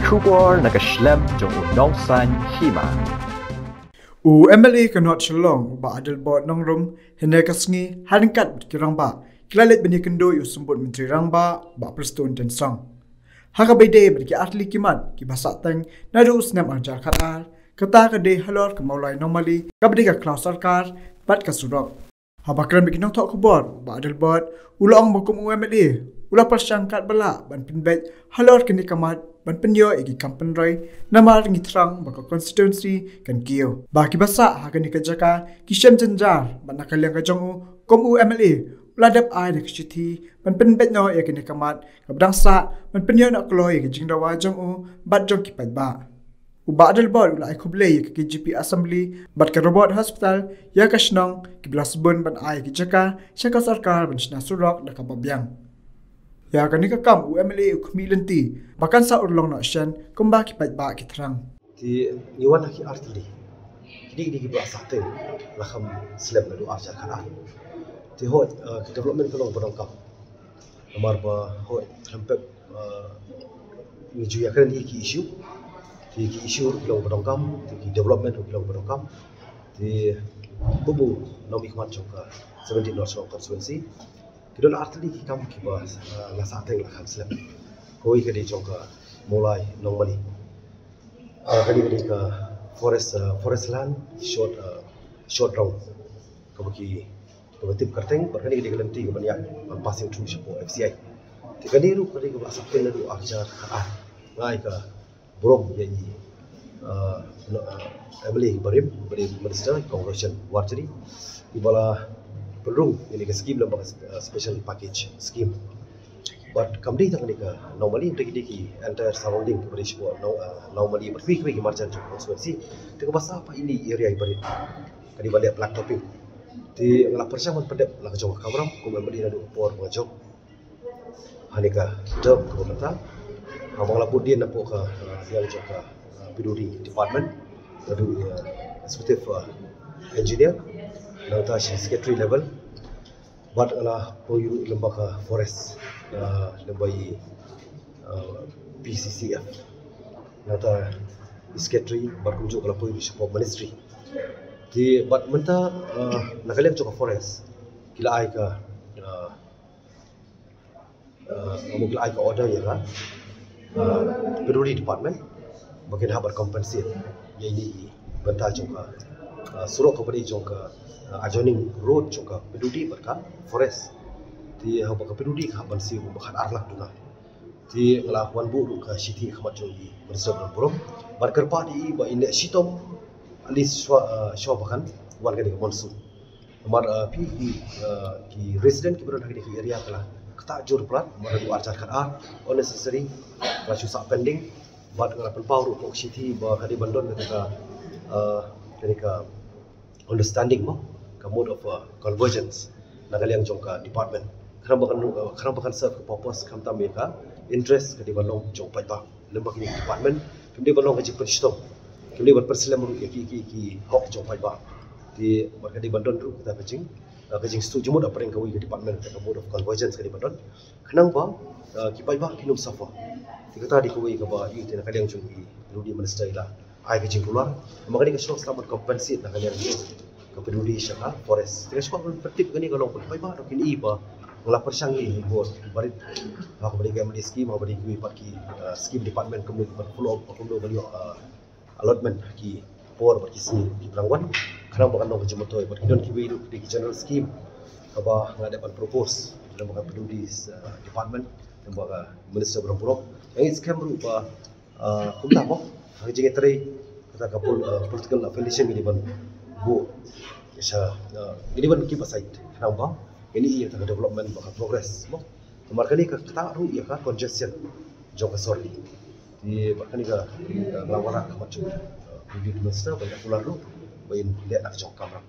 Kubor nakaslem jong unongsan hima. MLA kanot shalong ba adil bot nong rum hene kasngi haringkat kirang ba kilalit bani kendo yu sembut menteri rang ba preston dan song haka bede berki atli kiman ki basak tang nadu snam arjar khatar kata kade halor kemaulai normally kabde ka klaus sarkar bat ka surok habakran bikin nong tok kubor ba adil bot ulong bokum MLA ula persangkat bala ban pinbet halor kini kamat ban penyo igi kampen roy namar ngitrang baka constituency kan kio baki basa hakan ni kajaka kisem jenjar ban nakalyang ka jongu komu MLA uladap ai de kchiti ban penbet no igi ni kamat kabdang sa ban penyo nak kloy igi jingdawa jongu bat jong kipat ba uba adal bol ula ai khuble igi KGP assembly bat ka robot hospital ya kashnong kiblas bun ban ai igi jaka syaka sarkar ban shna surok da kababyang ya kan ni kakam UMLA ukmilenti bahkan sa urlong na syan kumba kipat ba kitrang ti niwan ki artili kidi di ba sakte lakam slab na do arja kana ti hot development tolong bodongkap nomor ba hot hampep ni ju ya kan ki issue tolong bodongkam ti development tolong bodongkam ti bubu nomi khmat choka 17 North Constituency Kidon artili ki kam ki ba la sateng la kham slap koi ke di jongka mulai normally kadi ka forest land short round ki tip karteng par kadi lenti ko banyak passing through shapo FCI ti kadi ru kadi ka sateng la du arjar ka ngai ka brom ye Emily Barim Minister Congression Warjari ibala perlu ini ke scheme lembang special package scheme. But kamdi tang ni ka normally deki entire surrounding to reach for normally berfikir ki marjan to constituency. Teka basa apa ini area ibarat. Kadi balik plak topping. Di ngala persiapan pedep la kajong kamram ko memberi nadu por ngajok. Hanika job ko mata. Abang laput dia nampak ka yang joka PWD department nadu executive engineer Nata secretary level, but ala poyu lembaga forest lembai PCCF. Nata secretary berkunjung ala poyu support ministry. Di but menta nakalian juga forest kila ai ka kila ai ka order ya kan peduli department bagian habar compensate ya ini benta juga surok kepada jongka adjoining road jongka peduli berka forest di haba ka peduli ka ban si bakhat arlak duna di ngelakuan bu ka city khamat jongi bersama borom barker pa di ba inde sitom alis swa bakan warga di monsu nomor ki resident ki beron hagi di area kala kata jur plat mar du arjar khat unnecessary la chusa pending bat ngelapan pau ru city ba kadi bandon ka ketika understanding mo ka mode of convergence nagaliang jongka department karena bahkan serve purpose kam tam ka interest ka di balong jong pai ba lembak ni department kemudian balong ka jipun stop kemudian berperselam ki hok jong pai ba di marka di bandon ru kita kajing setuju mod apa yang kawi ke department ka mode of convergence ka di bandon kenang ba ki pai ba kinum safa kita di kawi ka ba yu tena kaliang jong di minister ila ai ke keluar makanya ke show selamat compensate nak kalian ke peduli syaka forest tidak suka pertip gani kalau pai ba dokin iba ngala persangi bos barit aku beri game scheme mau beri kui paki scheme department kemudian follow up kemudian beli allotment ki por bagi si di pelangwan karena bukan dong kejemotoy but don't kiwi di general scheme apa ngadapan propose dalam bukan peduli department yang bukan minister berempurok yang scam berupa kumta mo ang jingetri kata kapul political affiliation ini ban bu isa ini ban ki basait kenapa ini ia tengah development bakal progress mo kemar kali ka kata ru ya ka congestion jong ka sorry di bakal ka lawara ka macam di minister banyak pular ru bain dia nak jong kamera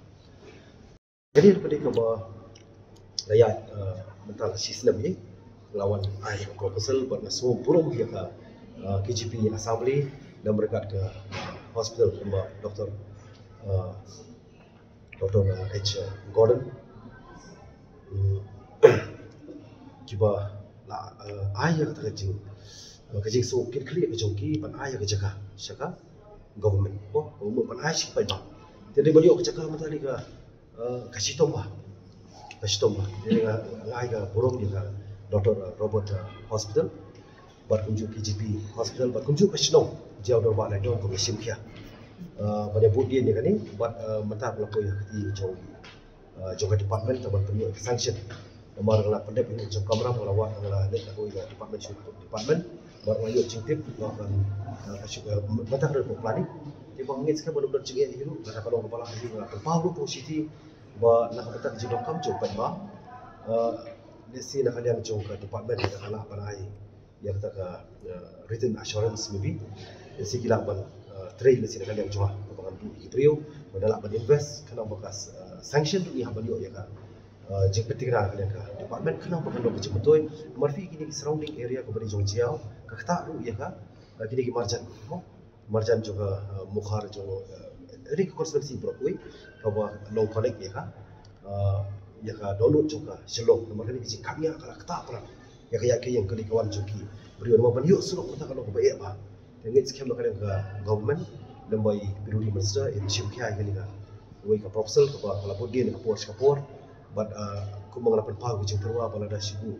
jadi daripada ka ba daya mental sistem ini lawan ai proposal buat semua burung dia ka KGP assembly dan berkat ke hospital Mbak Dr. H. Gordon kiba la ayah kata kecing kajing so kit kli ke jongki pan aya ke jaka syaka government government pan aya sik pai ba jadi bali ok jaka mata li ka kasih tomba jadi ngai ka borong ni ka Dr. Robert Hospital bar kunju KGP Hospital bar kunju kasino jauh dor ba lai dong ko sim kya pada budi ni kan ni buat mata pelako ya di jong department tabar penyu sanction nomor ngala pendep ini jong kamera melawat ngala net aku ya department bar mayu cingtip akan mata kerja planning di bangit sekarang benar-benar cingit hiru kata kalau kepala hiru ngala terpahu posisi ba nak kata jong kam jong ba desi nak kalian jong ke department kita kalah panai ya kata ke written assurance maybe desi gila ban trail desi nak kalian jong bangan bu Ibrahim modal ban invest kena bekas sanction tu ni haban yo ya kan jeng penting nak kalian ke department kena bakan do ke betul marfi kini surrounding area ko bari jong jiao ka kata ru ya kan kini ki marjan juga mukhar jo ri ko konstruksi brokui kawa long connect ya kan ya ka download juga selong nomor kini ki kamya kala kata pra ya kaya ke yang kali kawan joki beri nama ban yo suruh kata kalau ko bae ba dengan scam kalian ke government lembai biruri masda in shimkia kali ka wei ka proposal ka kala bodin ka pos ka por but ku mengalapan pagu jeng terwa balada sibu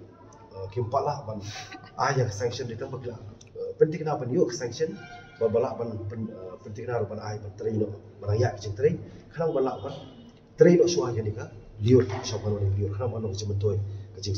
kimpala ban aya sanction ditang bagla penting na ban yo sanction babala ban penting na ban ai ban traino baraya jeng train khalang ban la ban traino suah yani ka liur shaban liur khalang ban no jemetoy ka jeng